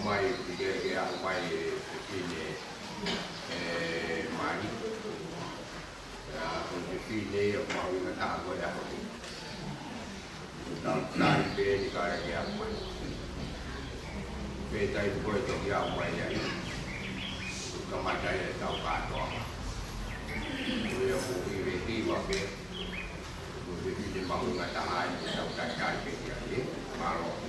mai che mai fine mai fine ma una tavola da dai per di cara che mai per dai poi to che mai ya come dai da ka to io ho di va che di ma una tavola da ka che ya ma lo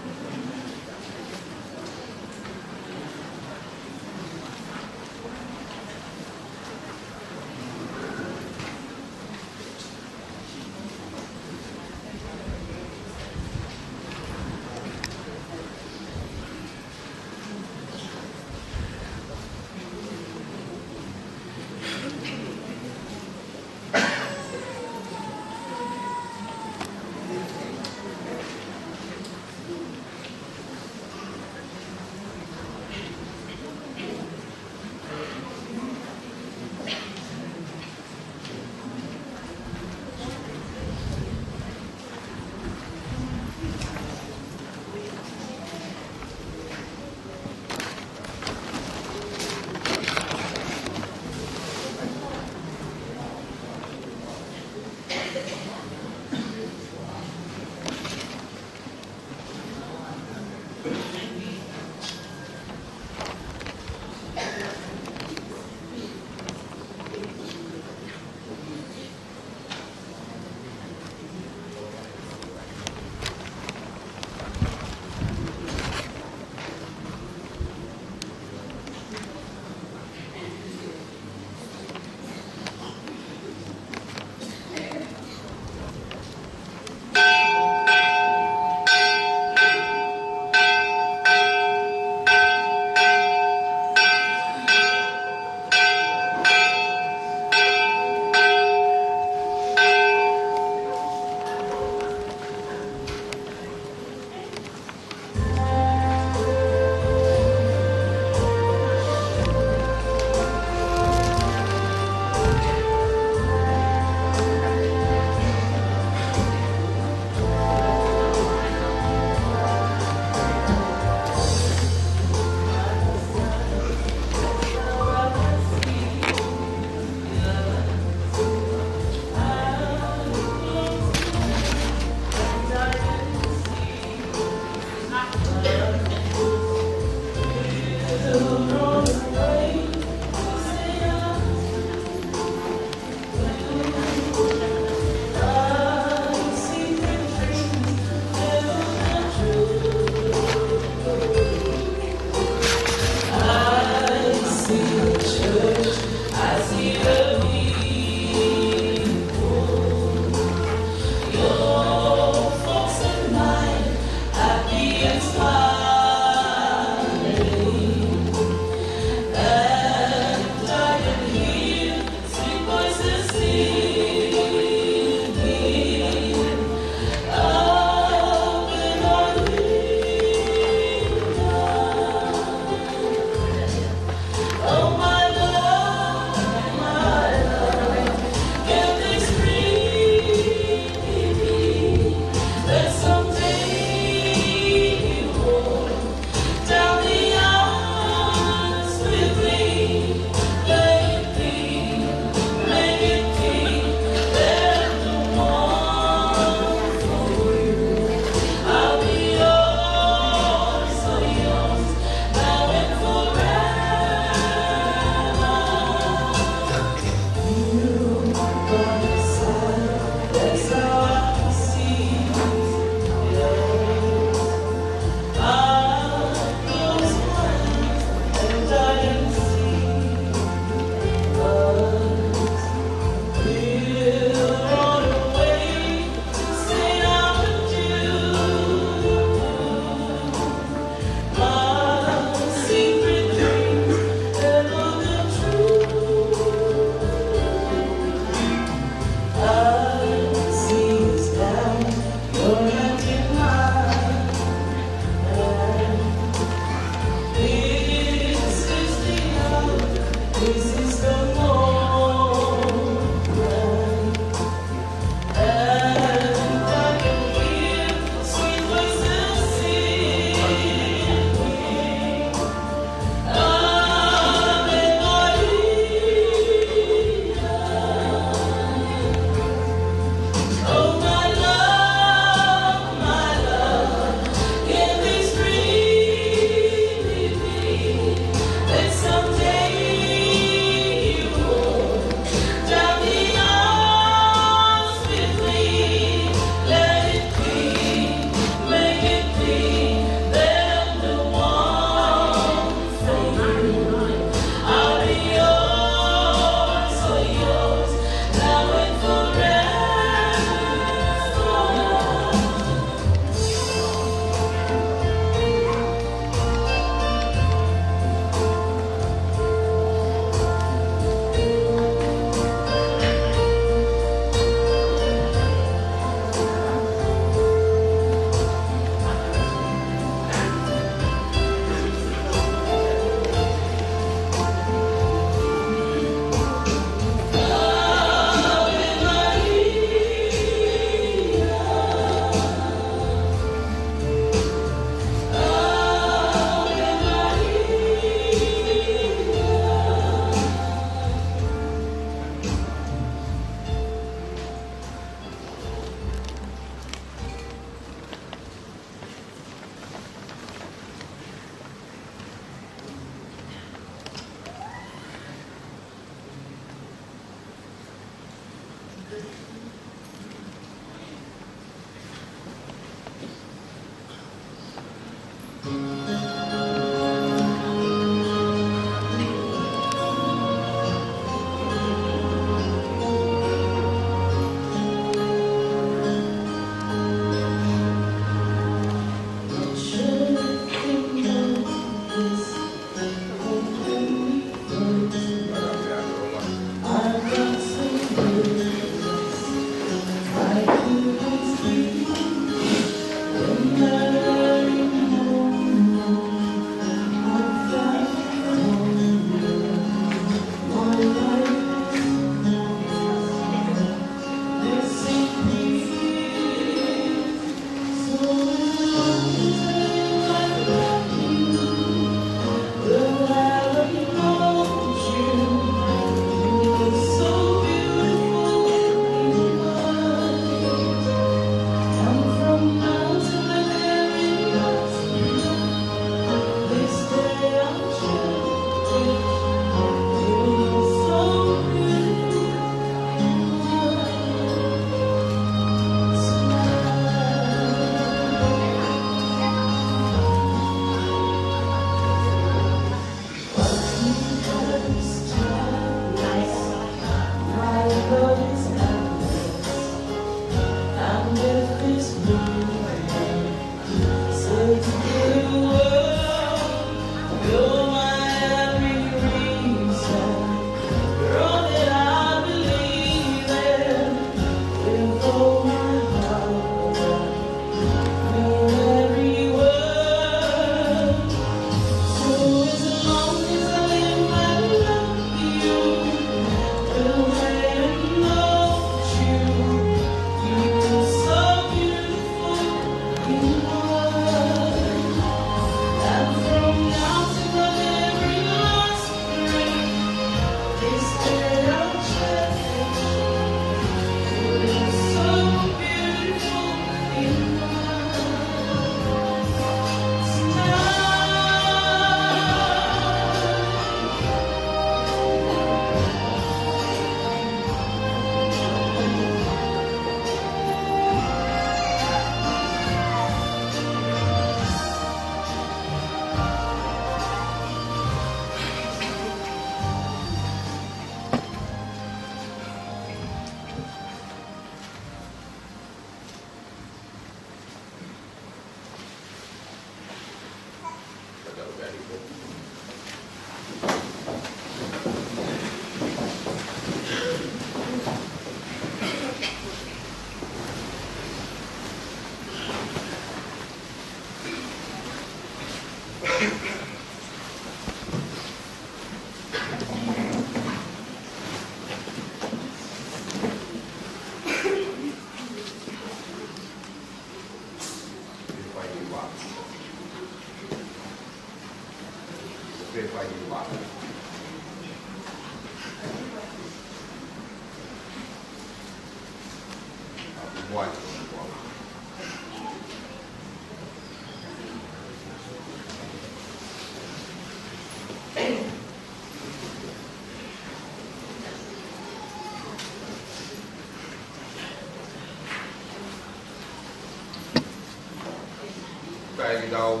Cái đâu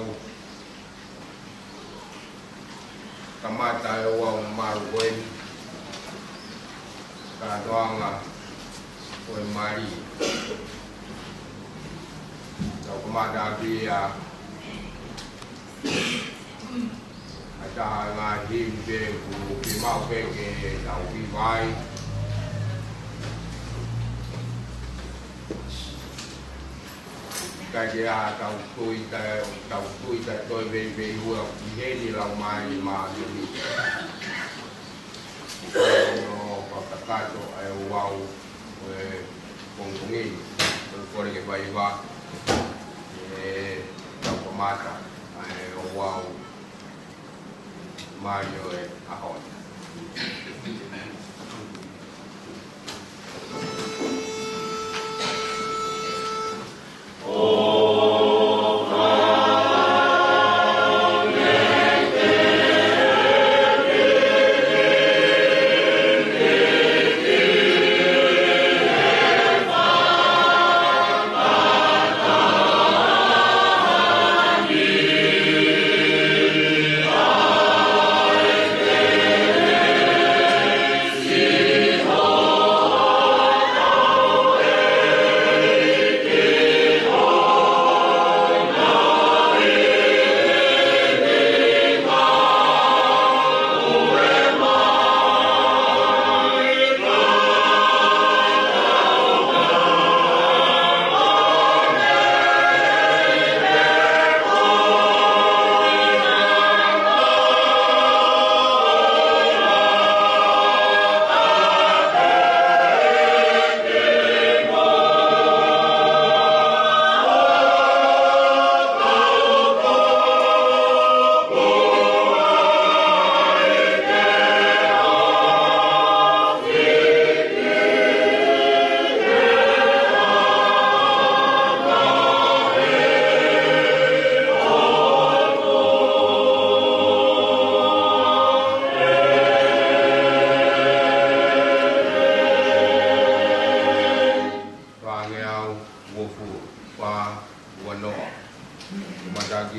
kamata wang marwen ka doang oi mari tao kamata dia ada ngahim be ku kimau be ke tao bi vai cái gì tàu tôi tôi về vừa thế thì lòng mai mà thì có tất cả chỗ wow về cùng cũng nghĩ tôi cái vậy và tàu có mà wow mà rồi hỏi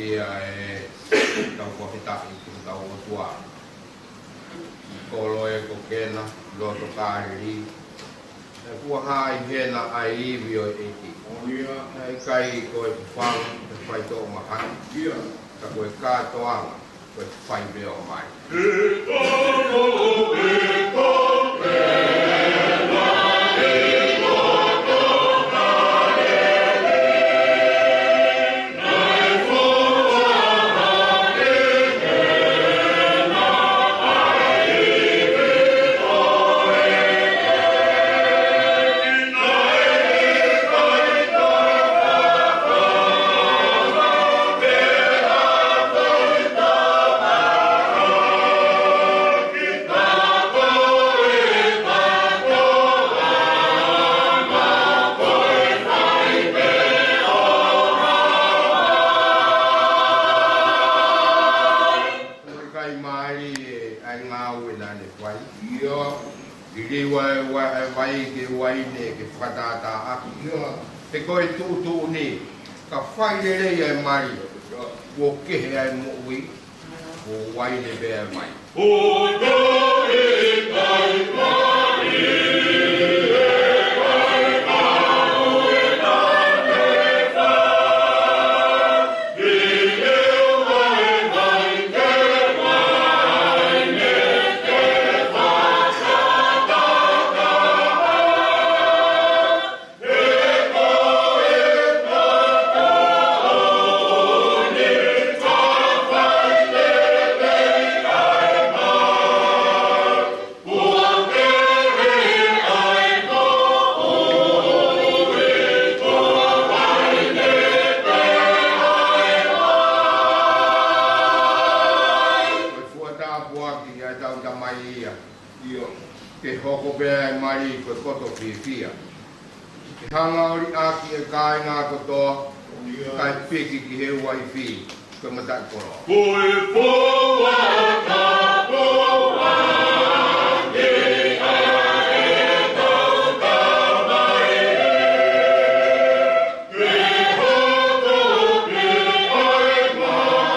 ia e tau ko kita i tau o tua kolo e ko kena lo to kari e kua hai hena ai iwi o eki ai kai ko e whang e whai tō mahai ka koe kātoanga koe whai mea o mai e koe tūtū ni ka whai rere e mari o kehe ai mo ui o waine bea mai o e kai mari hanga ori aki e kai ngā kotoa, kai piki ki he waifi, koe matai koro. Koe poa ka poa, e a e tau ka mai e, hoko ke ai mai, koe koto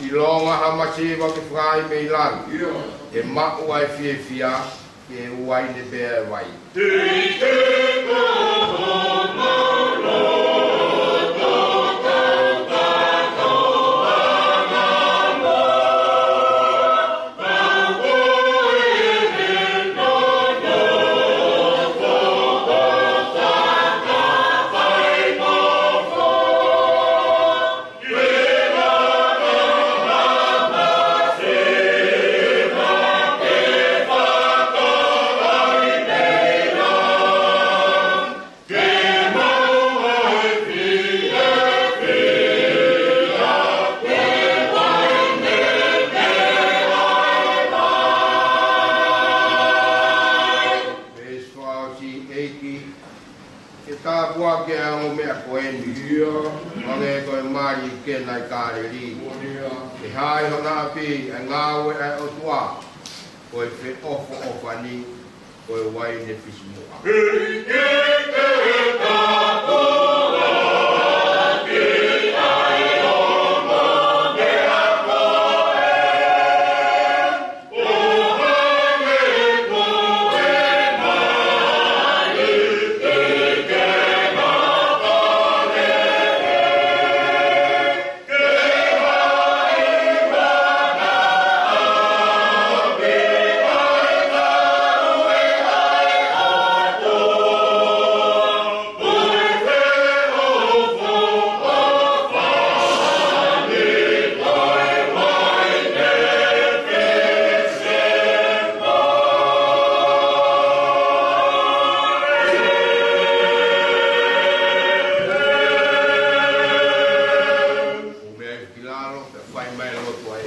I longa hamasi wa ki whai mei lan. E mau ai fie fia, e uai ne bea wai. lalo pe fai mai lo to ai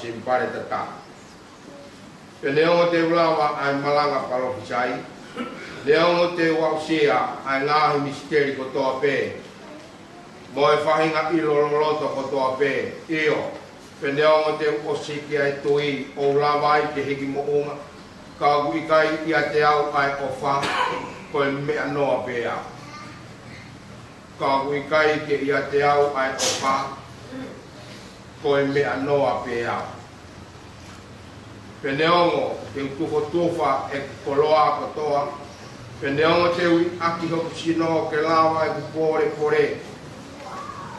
simpare tata. Peneo te ulawa ai malanga palofisai. Leo te wausia ai ngahi misteri ko toa pe. Moe whahinga ilololoto ko toa pe. Iyo. Peneo te osiki ai tui o ulawa ai te hiki mo unga. Ka uikai ia te au ai ofa. Koe mea noa pe au. Ka uikai ke ia te au ai ofa. Koe mea noa pe au. Peneongo, te utuko tufa e koloa katoa, Peneonga te ui aki hoku sino ke lawa e kupore pore.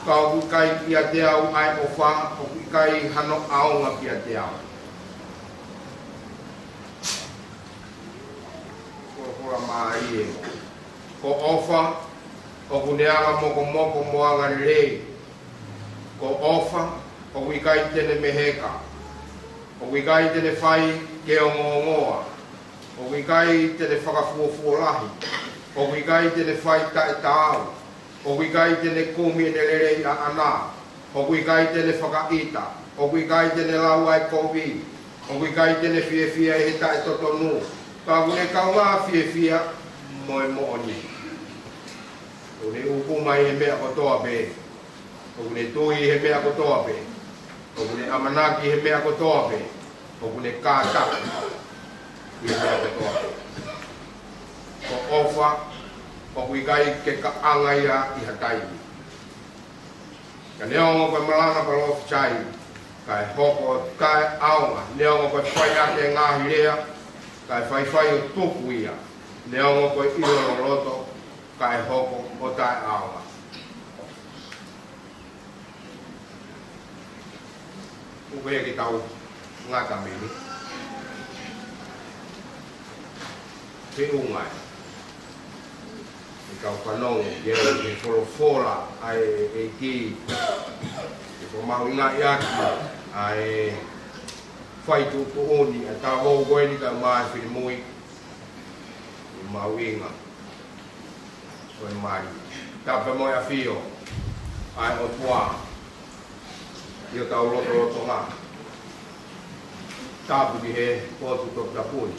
Kau kai ki a te au ai o wha o kai hano aonga ki a te au. Ko hora mai e. Ko ofa o kuneanga moko moko moanga rei. Ko ofa o kai tene meheka. O kai tene whai ke o ngongoa. O kai tene whakafuofua o kai tene whai tae tāu, o kai tene kumi ne rerei a ana, o kai tene whakaita, o kai tene lau ai kovi, o kai tene fie fia e tae totonu, ka kune kaunga fie fia moe mooni. O ne upu mai he mea kotoa pe, o kune tui he mea kotoa pe, o kune amanaki he mea kotoa pe, o kune kātaka. Ko ofa o kai ke ka angaia I hatai. Ka neongo koe malanga pa lof chai, kai hoko kai aonga, neongo koe whai ake ngahi rea, kai whai o tuku ia, neongo koe ilo roto, kai hoko o tai aonga. Uwe ki tau ngata meni. Te ungai. I kau whanau, ia e wholofola ai e ki. E ko mahu inga I aki, ai whai tuku oni, a tā wau koe ni ka mai whiri mui. I mahu inga. Koe mai. Tā pe moi a whio, ai o tua. Ia tau roto ngā. Tā puki he kōtu tok tapuni.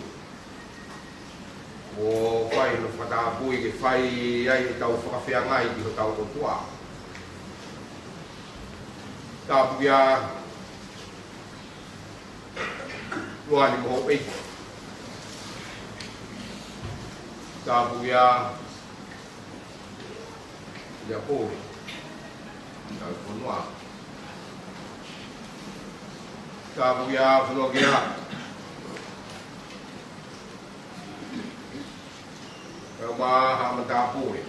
O whai no whakapui ke whai ai tau whakawhia ngai ki ho tau o tua. Tāpuki a luani moho eiti. Tāpuki a ia pōri. Tau konua. Tāpuki a whanoki a. Kau maha matapuri.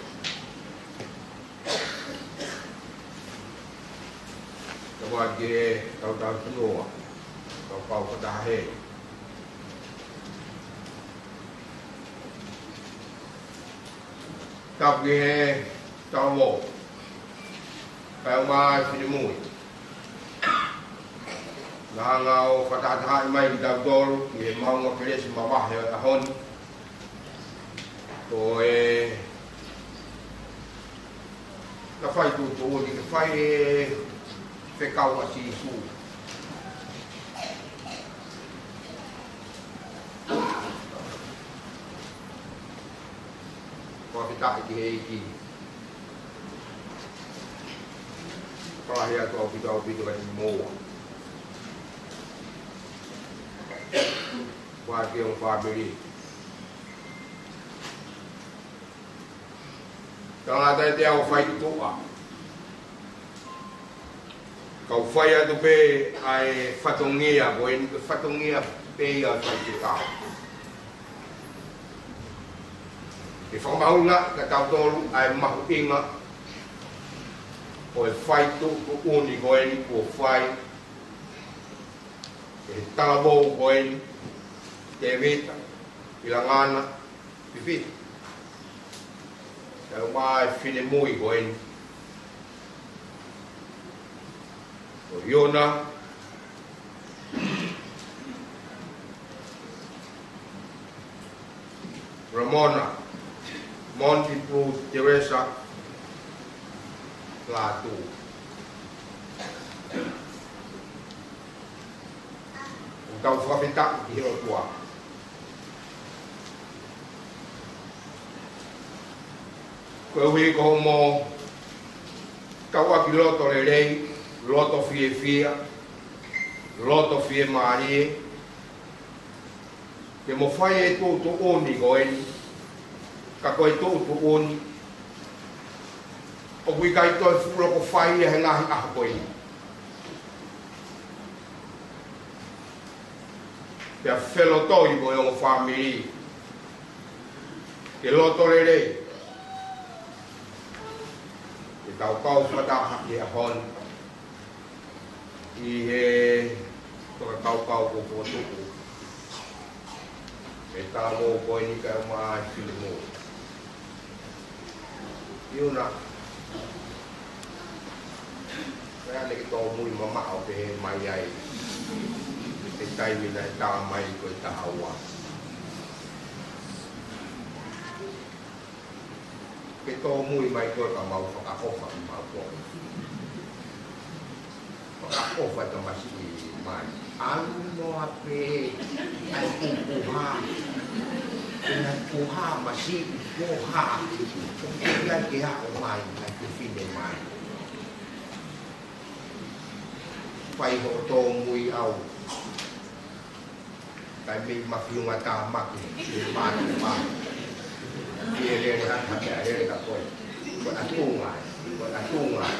Kau wake kau tau tunua. Kau pau katahe. Tapi he tau wo. Kau maha whirimui. Ngangau katatahai mai ki tau tolu. Ki he maunga keresi mawahe o ahoni. Ko e ka whai tūtō ni ka whai e whekau a si sū. Ko a whitai ki he iki. Whahia tō pita o pita kai mōa. Wā ke o whābiri. Tanga tai te au whai toa. Kau whai atu pe ai whatongia, ko e nika whatongia pe a whai te tau. E whakamaunga ka tau tolu ai mahu inga. Ko e whai tuku uni ko e ni ko whai. E talabou ko e ni. Te vita, ilangana, pipita. Kau mai whine mui ko eni. O Iona. Ramona. Monty Bruce Teresa. Latu. Kau whakawhita ki heo tua. Koe hui ko mo kau aki loto le rei, loto fie fia, loto fie marie. Ke mo whai e tō oni ko eni, ka koe tō oni. O kui kai toi fura ko whai e he ngahi aha ko eni. Pea whelo toi mo e o whamiri. ke loto lele ke kau pada di ahon i he kau ko foto ke tamo ko ni ka ma filmo yuna kaya lagi to mui mama au pe mai ai te kai mina ta mai ko ta awa ke to mui mai ko ka mau ka ko fa ma ko ka ko fa ta masi mai an no ape ai ku ha ina ku ha masi ku ha ku ya ke ha mai ai ku fi de mai phải hộ tô mùi ao tại mình mặc dù mà ta mặc thì mà kia đây là thật là đây là tôi còn ăn chung lại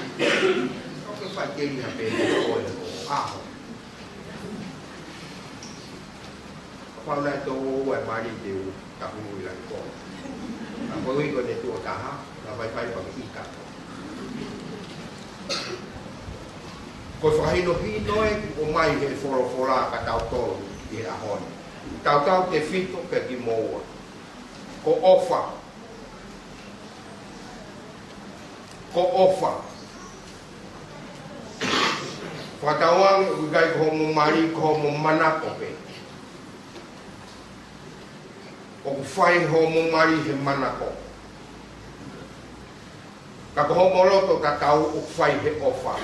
có cái phải kinh là về tôi là cổ ao hôm nay tôi ngoài mà đi tiêu tập mùi lại cổ với cái này tôi cả là phải bằng cái cả ko whahino hino e o mai he whora ka tau tolu i a honi. Tau te whito pe ki moua. Ko ofa. Whatauang ugai ko mo mari ko mo manako pe. O whai ho mo mari he manako. Ka ko ho moloto ka tau o whai he ofa.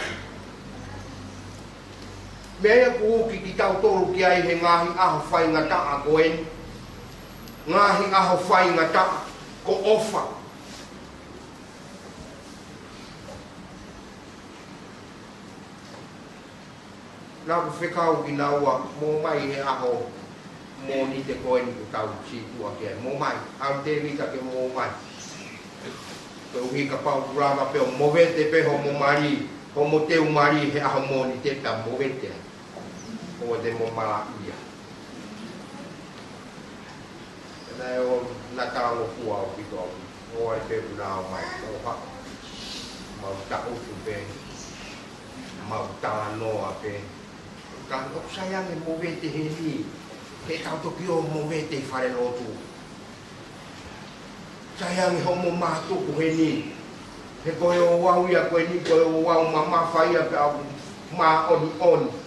Mea ku ki tau tolu ki ai he ngahi aho whai ngata a koen. Ngahi aho whai ngata ko ofa. Nā ku whekau ki naua mō mai he aho mō ni te koen ku tau si tua ki ai. Mō mai, au te rita ke mō mai. Te uhi ka pau kurama peo mō vete peho mō mari. Ko mo teu mari he aho mō ni te pia mō vete. O de mo mala ia. Nai o na ta lo fu au ki to. O ai te na mai o ha. Ma ta o fu pe. Ma ta no a pe. Ka o sayang e mo vete he ni. Ke tau to ki o mo vete fare lo tu. Sayang e ho mo ma tu ku he ni. He ko o wa ia ko ni ko o wa mama fai a pe ma on.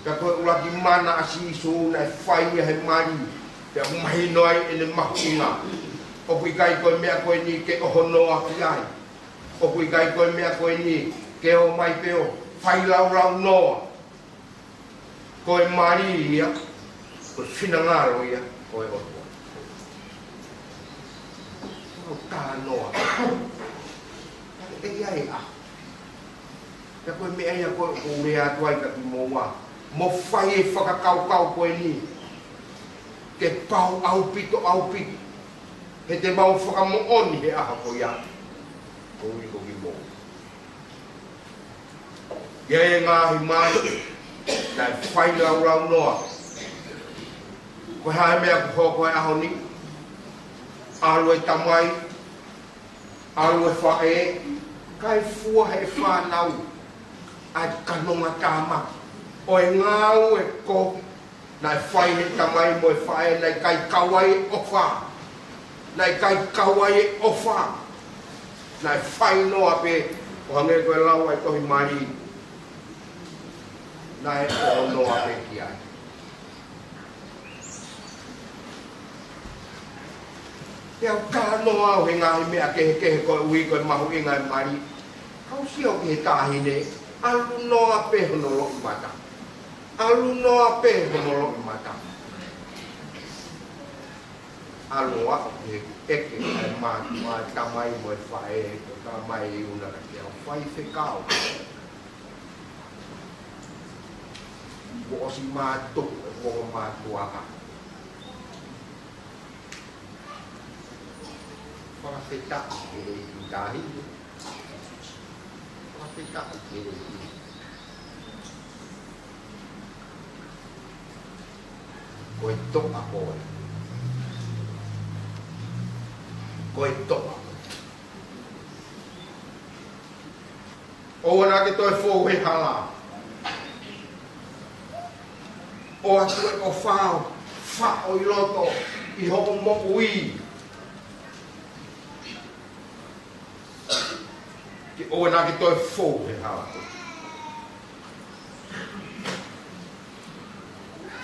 Ka koe ula ki mana asi isu na whai he mari te mahi noi e ne mahinga o kui kai koe mea koe ni ke oho noa ki ai o kui kai koe mea koe ni ke o mai peo whai lau noa koe mari ia koe whinangaro ia koe oto o ka noa e ai a ka koe mea ia koe urea tuai ka ki moa mo whai e whakakau koe ni. Ke pau au pito. He te mau whakamooni he aha ko ia. Ko ui ko ki mō. Ia e ngāhi mai. Nai whai lau noa. Koe hae mea ku ho koe aho ni. Alu e tamai. Alu e whae. Kai fua he whanau. Ai kanonga tāma. O e ngāu e ko, nai whai he tamai mo e whae, nai kai kawai ofa. Nai kai kawai ofa. Nai whai noa pe, o hange koe lau ai tohi mari. Nai o noa pe ki ai. Pea ka noa o he ngahi mea kehe koe ui koe mahu i ngai mari. Kau sio ki he tāhi ne, alu noa pe hono lo i mata. Alu noa pe hono lo i mata. Alu a he eke ai ma tamai mo e whae, tamai i una ka kia, whai whekau. Ko osi mā tuku e ko mā tuaka. Whakawheta e rei ki tāhi. Whakawheta e rei ki. Ko e toka koe. koe toa. O ana ke toi fōu he hala. O atu e o whao, whao I loto, I hoko mo ui. O ana ke toi fōu he hala.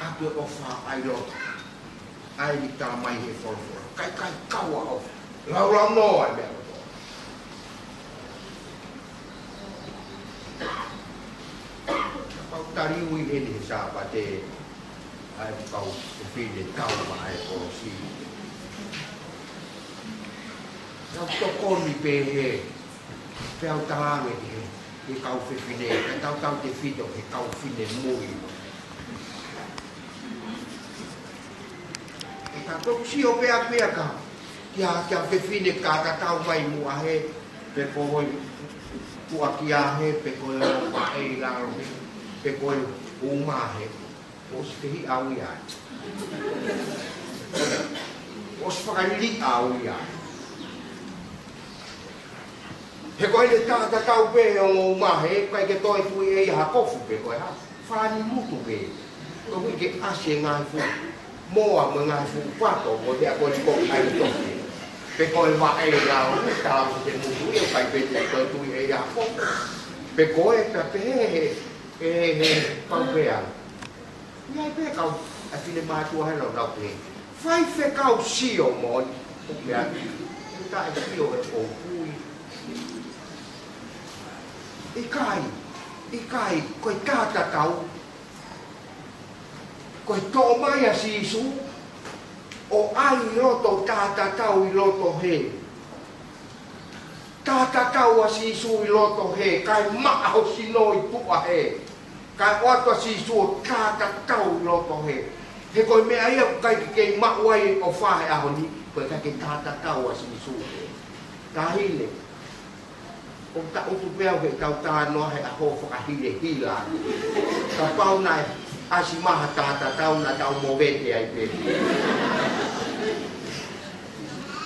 Atu e o whao ai loto. Ai ni tā mai he whoro. Kai kaua o. Lau no ai mea. Tari ui hene sa pa te ai pau te whine tau ma ai o si. Nau toko ni pe he peau tahange he kau whine, ka tau te whito he kau whine mui. E ka toku si o pea ka, kia whine ka tau mai mua he, pe kohoi tua kia he, pe kohoi o pae laro he. Pe koe umahe, o se te hi au iai. O se whakanili au iai. He koe le tāta tau pe o ngō umahe, kai ke toi tui e iha kofu pe koe ha. Whani mutu pe. Koe hui ke ase ngai fu, moa mo ngai fu pato, mo te a koe ni koe ai toke. Pe koe wa e lau, tāu te mutu, e kai pe te toi tui e iha kofu. Pe koe pe pe he kau pea. Iai pe kau a fine mātua he lau pe. Whai whe kau sio mon. O pea. Ta e sio e o pui. I kai, koe tāta tau. Koe tō mai a sisu. O ai loto tāta tau I loto he. Tāta tau a sisu I loto he. Kai maa o sino I pua he. Kai oatua sisu o tāta tau I loto he. He koe mea ia kai kei mauai o whahe aho ni. Koe kai ke tāta tau a sisu he. Tā hine. O ta utu pēo he tau tā noa he aho whakahile hila. Ka pau nai asi maha tāta tau na tau mo vete ai pe.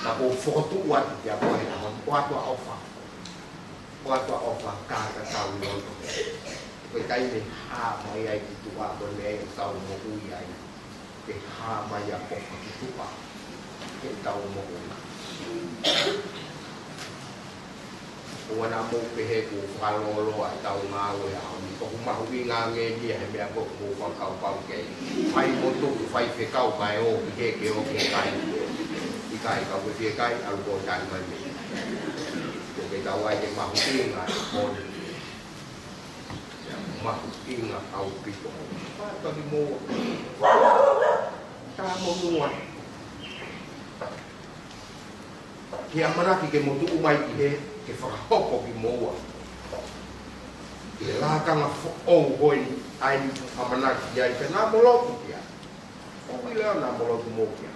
Ka po whokotu atu kia koe aho. Oatua ofa. Oatua ofa tāta tau I loto he. Koe taime hā mai ai ki tua koe mea I tau mo ui ai. Ke hā mai a kofa ki tua. Ke tau mo ui. O wana mō pehe ko whalolo a tau ngā ue a mi. Ko humahui ngā nge nia he mea ko mō whakau pau kei. Whai mo tuku whai whekau kai o ki heke o ke kai. I kai kau ke whekai alu ko tai mai me. Ko ke tau ai te mahu inga I kone. Mahu inga au pito. Whakaki mō. Tā mō nua. Ki amanaki ke mo tuku mai ki he. Ke whakahoko ki moa. Ke lākanga o hoi ai ni amanaki ai ke nā moloku kia. O i leo nā moloku mō kia.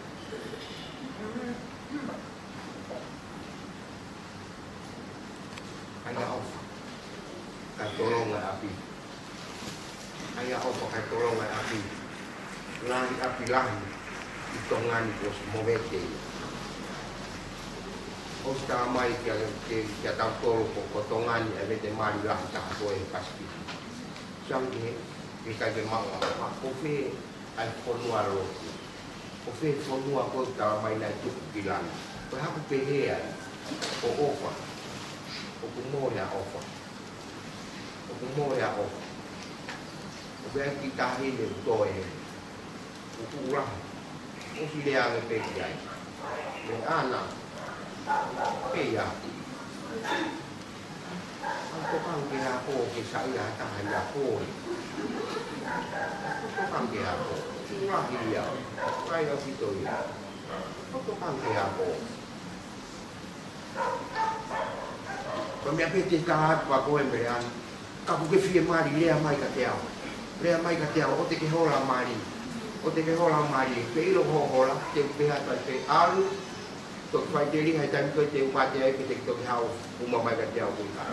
Aia ofa. Kai toronga api. Aia ofa kai toronga api. Lahi api lahi. I tongani kos mowete. O sta mai kia tau toro ko tongani e vete mari lahi taha koe paspi. Sange ke kai ke maua. Ko whe ai whonua roki. Ko whe whonua koe tawa mai nai tuku ki lani. Ko hapu pehe ai. O ofa. O kumoia ofa. O kumoia ofa. O vea ki tahine utoe he. O uraha. O si leange peki ai. Me ana. Iya. Ako kang ako ke saya tahan ako. Ako kang ako. Surahiya. Kaya ito ya. Ako kang ako. Kami apete tahat pa ko emberan. Kapu ke fie mari lea mai ka teo. Lea mai ka teo o te ke hola mari. O te ke hola mari. Pe ilo ho hola te peha pa te alu. Tok fai te ringa i taimi koe te upate ai pe te toki hao uma mai ka te au kuika.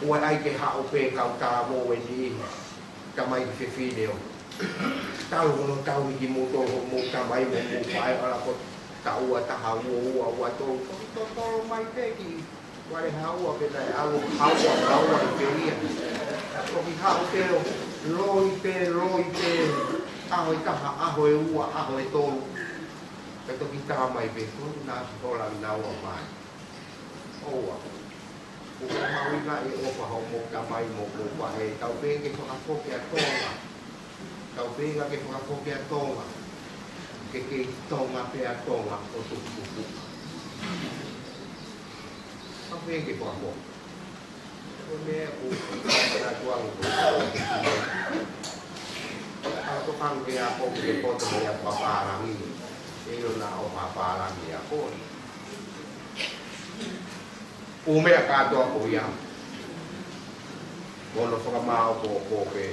Ua ai ke hao pe kau tā mō e ni ka mai ki whewhine o. tahu kono tahu ki motor mo kamai mo pai ala ko tahu ata hawa to mai te ki wale hawa ke dai hawa ke ria ko ki hawa ke loi te aho ta aho e ua aho e to pe to ki ta mai be ko na ko la na wa mai oa ko mau ga e o pa ho mo kamai mo pa e tau pe ke ko afo ke atonga tau pega ke whakapoke a tonga, ke tonga pe a tonga o tukutuku. Tau pega ke whakapoke. Ko mea o whakapana tuangu ko ko kang ke a poke ke poto me a paparangi, e ilo na o paparangi a koni. O mea katoa ko iam. Kono whakamao ko poke.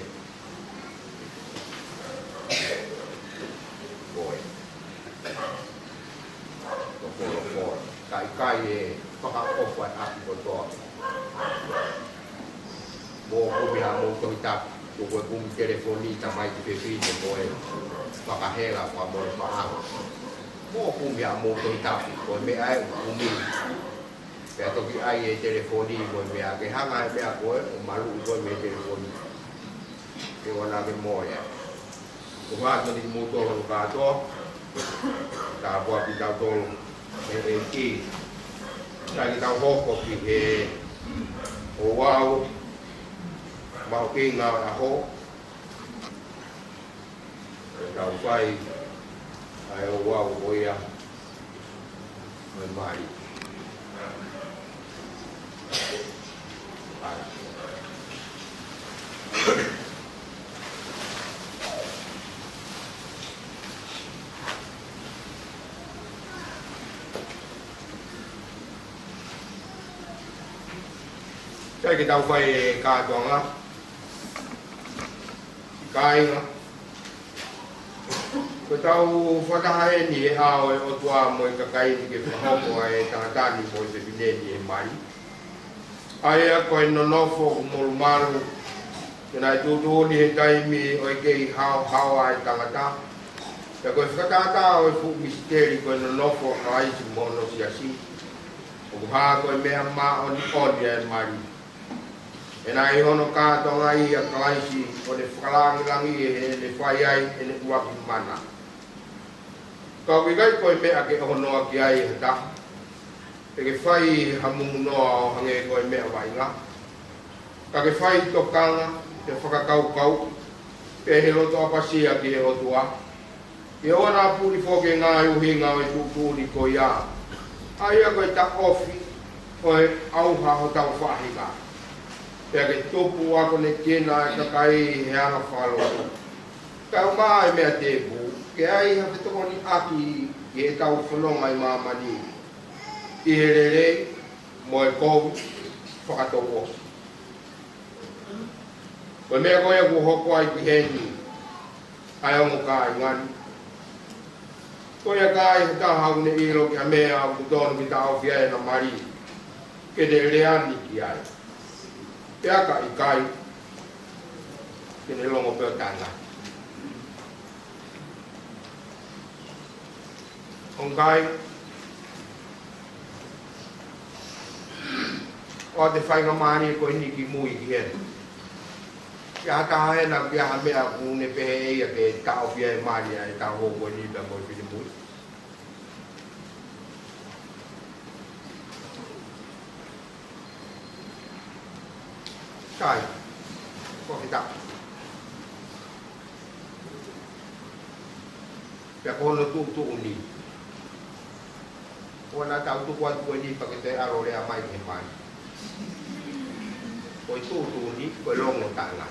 Boy. Ko kai e whakaofa ati ko toa. Mo kumia mo tohita ko kumi telefoni tamai te pepine mo e whakahela kwa mo e whaaho. Mo kumia mo tohita ko me ai kumi. Pea toki ai e telefoni mo e mea ke hanga e mea koe o malu ko me telefoni. Ke wana ke mo e. Ko vato ni mo tolo kato. Ta boa ki tau tolo e ki. Ta ki tau hoko ki e o wau. Mau ki ngā a ho. E tau whai ai o wau o ia. Mai. Ai. Kai ke tau whai kātoanga, kai ngā. Ko tau whakahae ni e hao e o tua mo e kakai ni ke whahoko e tangatani mo e te pineni e mai. Ai a koe nonofo o molu maru, ke nai tūtūni he taimi o e kei hao ai tangata. Ka koe whakatata o e fu misteri koe nonofo a aisi mono si asi. O kuhaa koe mea maa o ni e mari. E nai hono kātonga i a kalaisi o le whakalangilangi e le whai ai e le uaki mana. Ka wikai koe mea ke honoa ki ai e ta. E ke whai hamungu noa o hange koe mea wainga. Ka ke whai tokanga, te whakakaukau, e he loto apasia ki e hotua. Ke ona puri whoke ngā uhinga o e tūtūni ko ia. Ai a koe ta ofi o e auha ho tau whahinga. Pea ke topu ako ne kena e kakai he anga whaloto. Kau maa e mea tepu, ke ai hape toko ni aki i e tau whanonga i mamani. I he rere, mo e kou, whakatoko. Koe mea koe ku hoko ai ki heni, ai ongo ka i ngani. Koe a kai he tahau ne iro ki a mea au kutonu ki tau whia e na mari, ke ne reani ki ai. Pea ka i kai, kene longo peo tanga. On kai, o te whainga mani ko ini ki mui ki hen. Kia taha e na kia ha mea kune pehe eia ke tau pia e mani a e tau hoko ni pia moi pini mui. Kai, ko kita. Pia kono tu uni. Wana tau tu kuat kue ni pakai te aro le amai ke mani. Koi tu uni, koi longo tanga.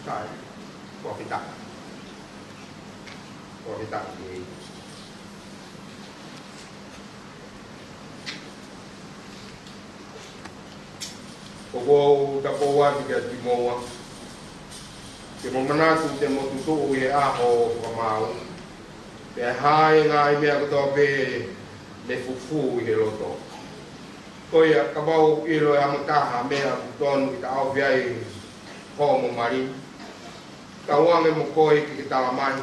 Kai, ko kita. Ko kita ni. Koko tapoa ki ki moa. Ke mo manatu te mo tutu e aho whamau. Te hae ngā i mea katoa pe le fufu i he roto. Koia kabau ilo ya mutaha mea ton kita au viai ko mo mari. Kawange mo koi ki kita mai.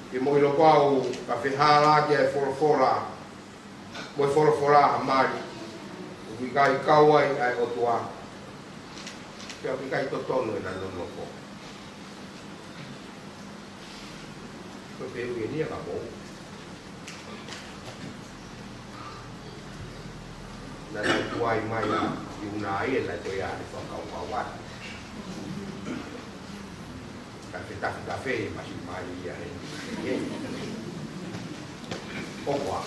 Ki mo ilo pau ka fihala ki ai fora. Mo fora amari. Ki kai kawai ai otua. Kia ki kai totono ina nono ko. Ko pe ni ka bo. Na tuai mai yung nai na to ya ni pagkawawat. Kafe masih mai ya ni. Okwa.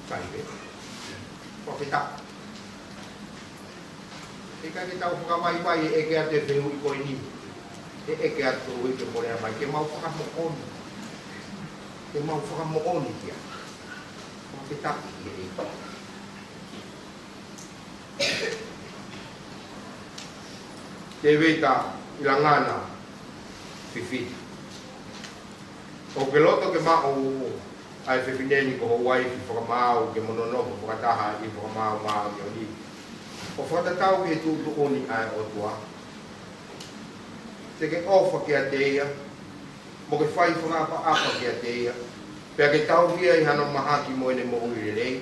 Sai ke. Kopita. Ika kita ufuka mai e ke ate feu ko ni. E ke atu ke pore mai ke mau fuka mo on. Ke mau fuka mo on dia. Kita ini Devita ilangana fifi o peloto ke mau ai fefineni ko wai ki mau ke monono ko kataha i ko mau yoni o fata tau ke tu oni ai o tua se ke ofa ke ateia mo ke fai fona apa ke ateia pea ke tau via i hana mahaki mo ene mo ui rei.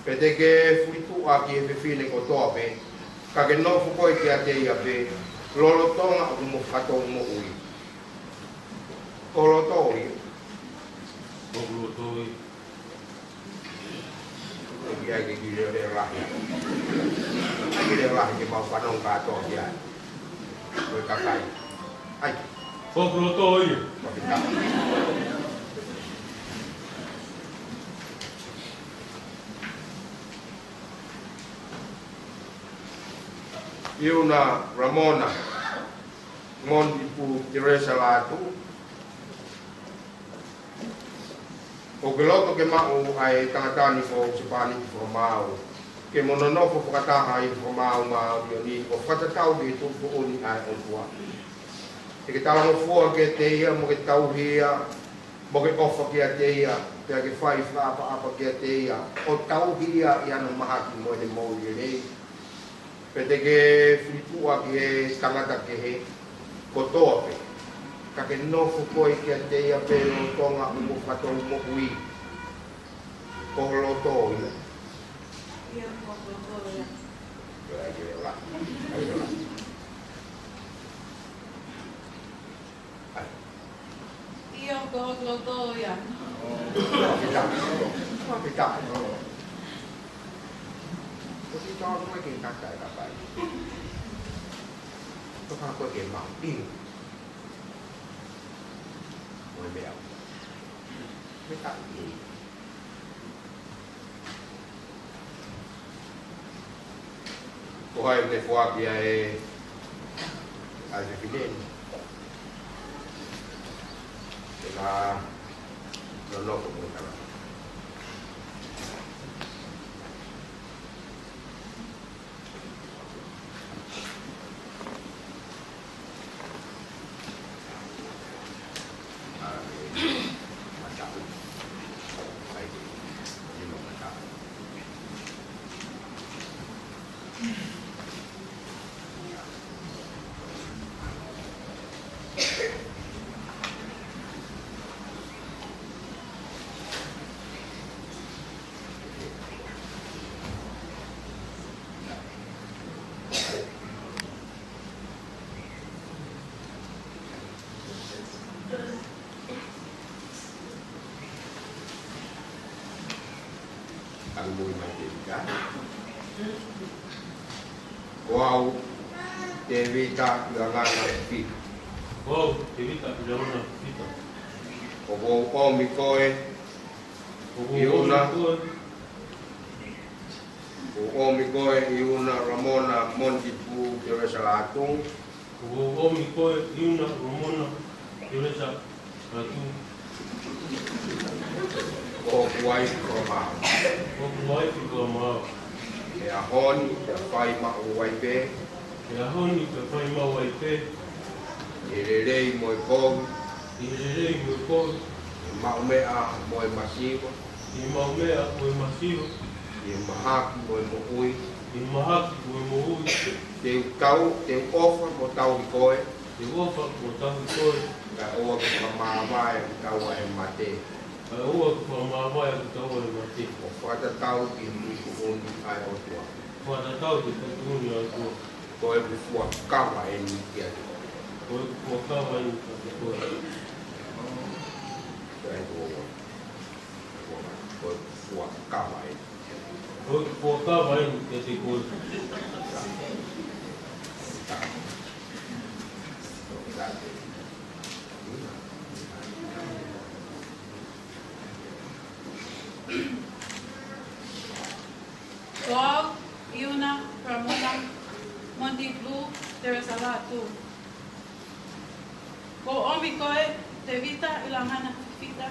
Pe te ke fuitu a ki e whiwhine ko toa pe, ka ke nofu koe ki a te ia pe, lolo tonga o mo whatou mo ui. Ko lo toi? Ko lo toi. E ki ai ke ki reo reo lahi. Ai ki reo lahi ke mau whanong katoa ki ai. Koe kakai. Ai. Ko lo toi. Ko pita. Iuna Ramona Mondi pu Teresa Latu o ke loto ke mau ai tangatani ko sepani ko mau ke mononofo kataha i ko mau yoni o fatatau ke tu ko oni ai o tua e ke tala mo fua ke te ia mo ke tau hia mo ke ofa ke te ia ke fai apa ke te ia o tau hia ia no mahaki mo de mo ye pete ke whitua ki e tangata ke he kotoa pe. Ka ke nofu koe ki a te ia pe o tonga umo whatou mo ui. Ko loto ia. Ia ko loto ia. Ai ke reo lahi. Ai reo lahi. Ai. Ia ko loto ia. Pita. Pita. Kasi tawa ko ay kinakay kapay. Ito ka ko ay mamping. May meaw. May tayo. Kuhay ni Fuabi ay Alvin. Kaya lolo ko muna lang. Ang mui mantika. Wow, Devita Ilangana Fit. Wow, Devita Ilangana Fit. Wow, Omi Koe. Iuna. Omi Koe, Iuna Ramona Montipu Teresa Latung. Omi Koe, Iuna Ramona Teresa Latung. O kuai komau. O kuai komau. E a honi te whai ma o waipe. E a honi te whai ma o waipe. E re rei mo i kou. E re rei mo i kou. Maumea moe masiwa, I maumea koe masiwa, i mahaki moe moui, I mahaki koe mohui, te tau, te ofa mo tau i koe, te ofa ko tahu koe, ka oa ki whamawai ki tau e mate. ka ua ko whamawai ko taua e mate. O whata tau ki hiku oni ai o tua. Whanatau te tatuni au tua, Koe ku fua kawa e ni kia te. koe kua kawa i te koe. Koe ku oa. Koe ku fua kawa e ni. Koe kua kawa i te koe. Dog, Iuna, Ramona, Monty Blue, there is a lot too. Ko omi koe, te vita, ilangana fita.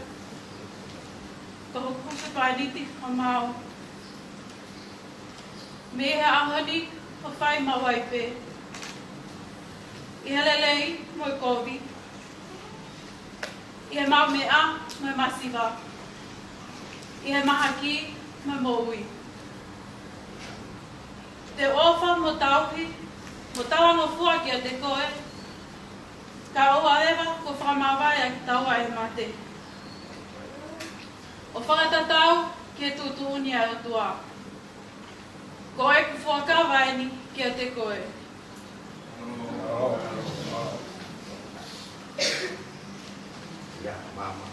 Ko hukusa painiti, kamau. Me he ahani, ko whai mawaipe. I helelei, moi kovi. I he mau mea, moi masiva. I he mahaki, moi moui. Te ofa mo tauhi, mo tawanga fua kia te koe. Ka oa ewa ko whamawai a ki taua e mate. O whakatatau ke tutuuni a tua. Ko e ku whakawaini kia te koe. Ya, mama.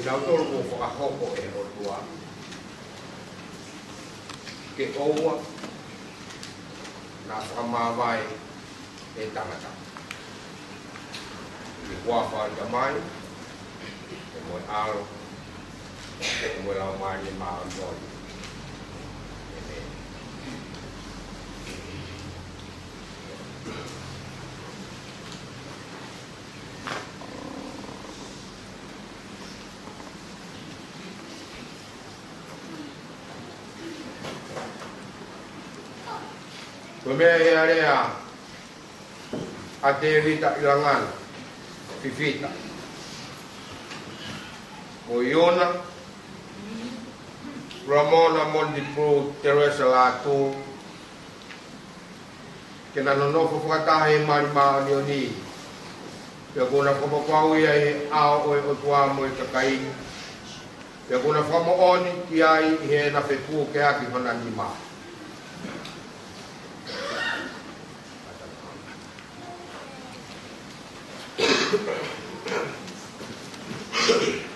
Nau tolu ko whakahoko e o tua. Ke oua na whakamawai e tangata. I kua whaanga mai, e moe aro, e moe lau mai e maa antoi. Pemea ia rea a te vita ilangan, fifita. O Iona, Ramona Mondipru, Teresa Latu, kena nonofo whakatahe mari maani o ni. Pea kona whapapau ia he ao o tua mo i kakai. Pea kona whamaoni ki ai he na whepu ke aki whanani maa.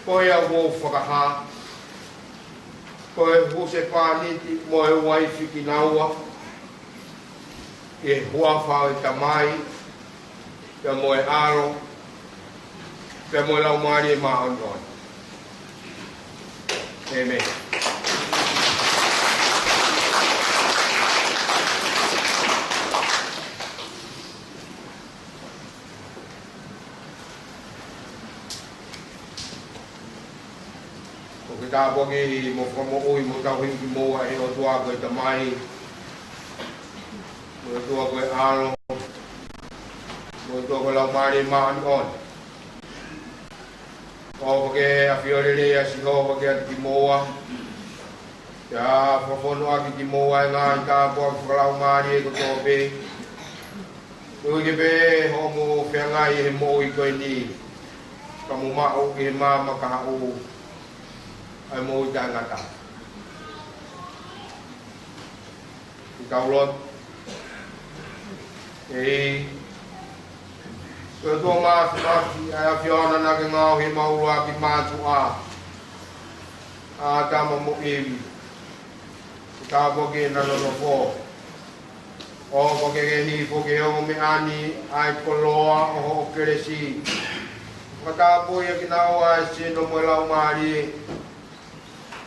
Koe a wō whakaha, koe huse pāniti mo e waifi ki naua, e hua whao i tamai, pia mo e aro, pia mo e lau maari e maa on. Amen. Ta bogi mo mo oi mo ta hui mo ai o tua ko ta mai mo tua ko alo mo tua ko la mari ma on o boge a fiore le a si ho boge a ti moa ya fo no a ti moa nga ta bo la mari ko to be o ge be ho mo fe nga i mo i ko ni ka mo ma o ge ma ma ka o ai mo i tangata. I kaulot. E ko to ma ai a fiona na ke ngau hi maua ki matu a. A ta mo e ta bo ke na no fo. O bo ke ni fo ke o me ani ai koloa o keresi. Mata po ia ki na wa se no mo la mari.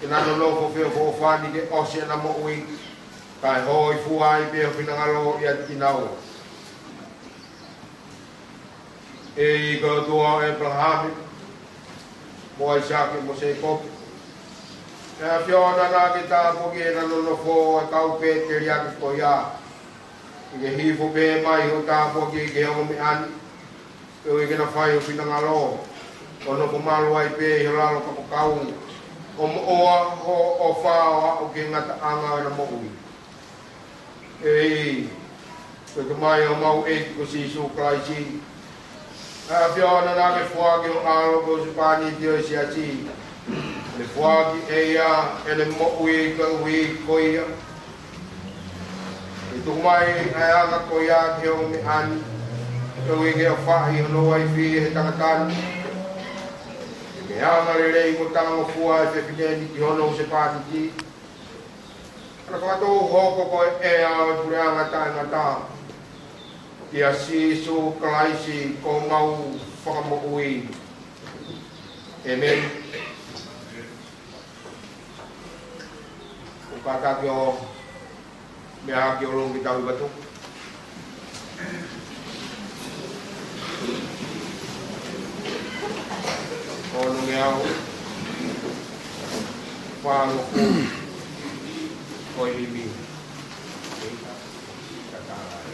Kena no loko feo fo fani ke ose na mo ui kai hoi fuai pe finangalo ia tinau e go tua Abraham mo Isaac mo Jacob e fiona na ke ta po ke na no fo kau pe ke ria ko ya ke hi fo pe mai ho ta po ke o me an ke na fai finangalo ono ko malu ai pe hela lo ko kau o oa o whao o ke ngata anga na mo ui. E ke mai o mau e ko si su klaisi. A fiona na ke fuaki o alo ko si pani tio si ati. Le fuaki e ia e le mo ui ka ui ko ia. E tu mai e anga ko ia ke o me ani. Ke ui ke o whahi o no ai fi he tangatani. E anga le rei mo tanga mo fua e whewhineni ki hono se pātiti. Ana kato hoko ko e a e pure anga tae ngata. Ki a si su kalaisi ko mau whakamo ui. Amen. O kata ki o mea ki o longi tau i batu. Ono nge au whango ku koi himi katarai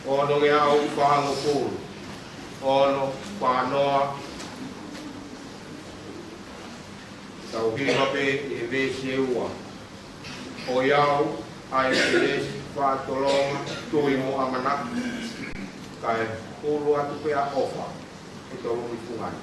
ono nge au whango ku ono whanoa tau hiwa pe e vese ua. O iau, ai e lesi whātolonga, tui mo amanak, kai hulu atu pe a ofa, e tolu i fungai.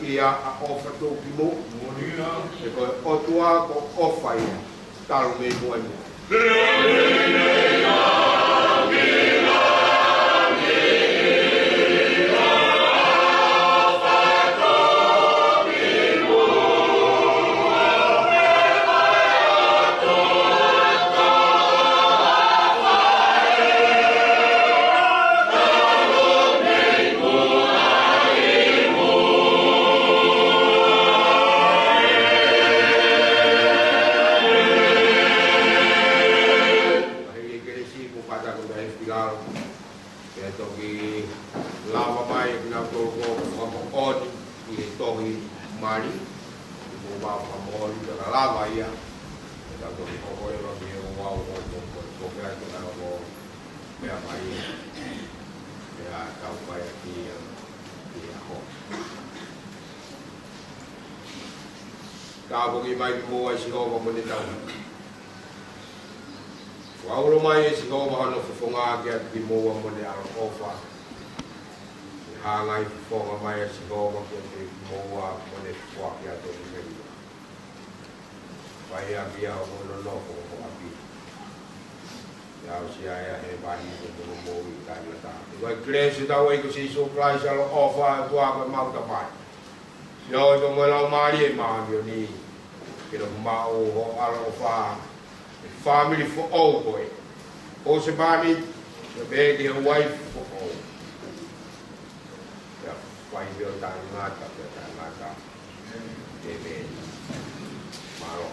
Ia a ofa tō ki mo, e koe otua ko ofa ia, talo me mua mua. Leonina, Mila, Mila, ia. Kita tu kau yang lagi wow kau kaya tu kalau kau kaya mai kaya kau kaya dia aku. Kau pergi mai mua si kau kau boleh tahu. Kau rumai si kau bahan funga kaya di mua boleh arah ofa. Hangai funga mai si kau kaya di mua boleh kuat kaya tu ni. Paya biar orang nak kau api. Ya usia he bani tu mau ikan letak. Kau kelas sudah wei kau si supply selalu offer tu apa mau dapat. Yo tu malam mari dia ni. Kita mau offer family for all boy. O sebani bagi wife for all. Ya, wife dia tak ngata. Amen. Malo.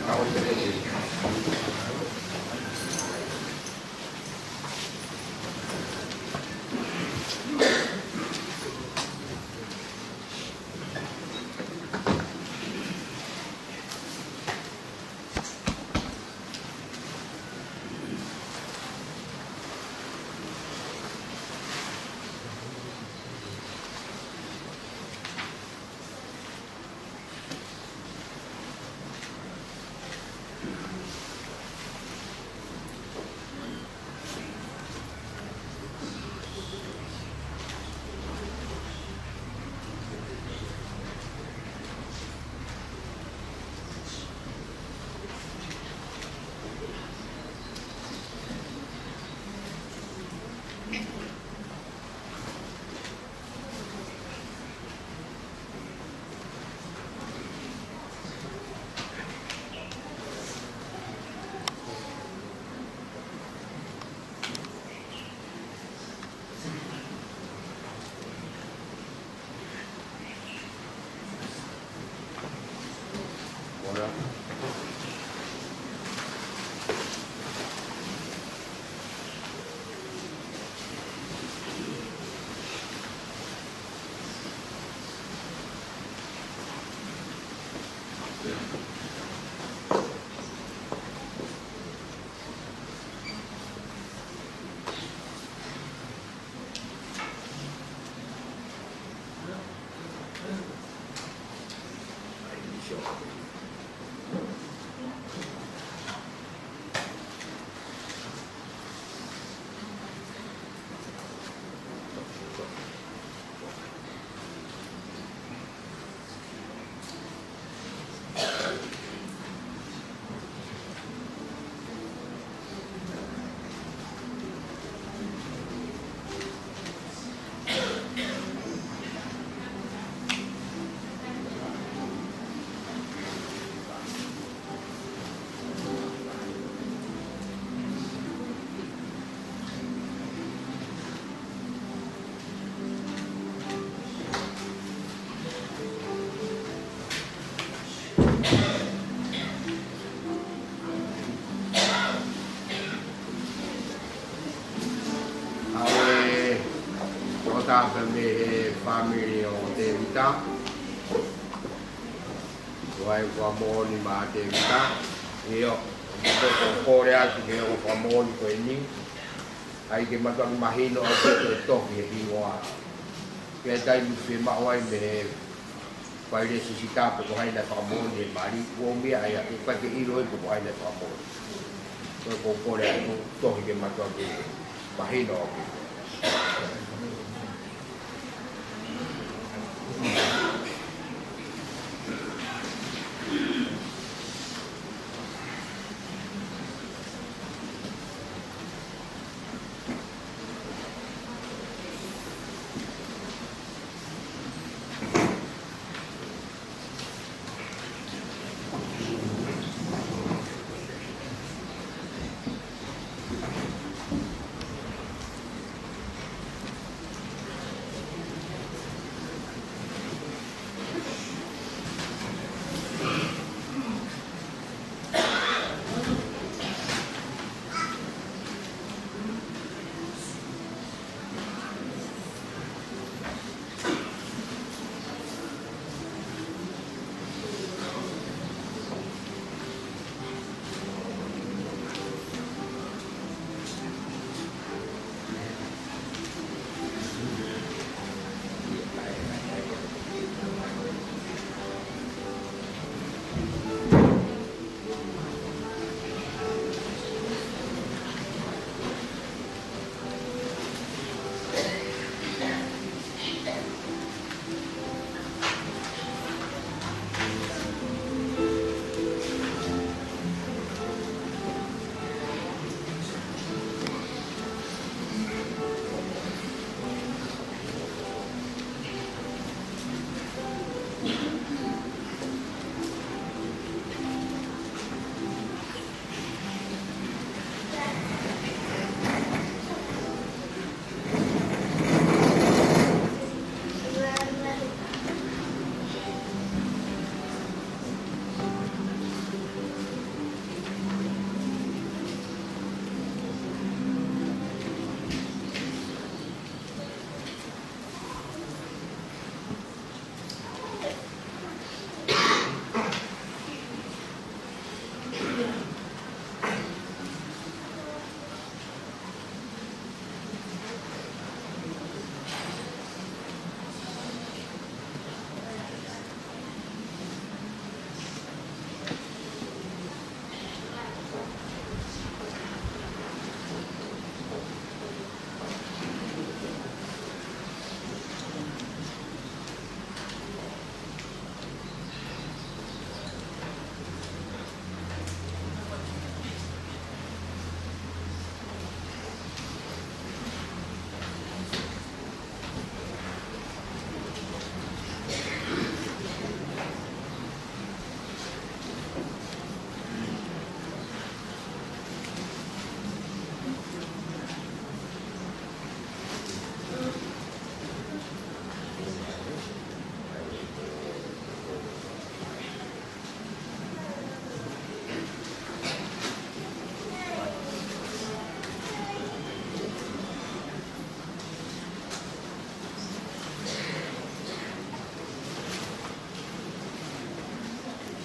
Kau ini. Family o te vita. Wai kwa moni ma te vita. Io, ko kore atu ke o kwa moni ko ini. Ai ke matang mahino o te toki e bingoa. Ke tai mu fe ma wai me pai le sisita po ko hai na kwa moni e mari ko mi ai atu pa ke iro e po ai na kwa moni. Ko kore atu toki ke matang mahino o ke.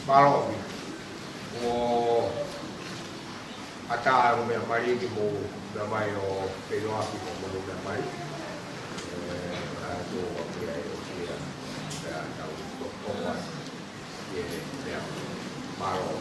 Malo o ata me mari ki mo na mai o pe no api mo mo na mai a to o ke ai o ke a ta o wa ye ya malo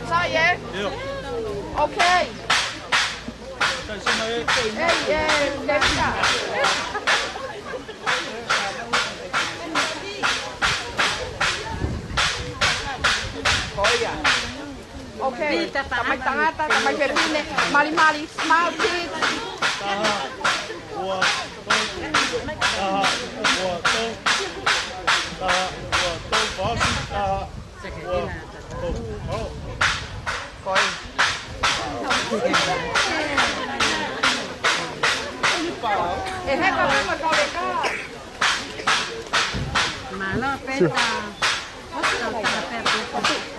Sao vậy? Ok. Đẹp cả. Ok. Tamay tangata, tamay pepine. Mali mali. Smile please. Coi. Ê, hết con mà câu đẹp đó. Mà nó peta. Hasta la peta.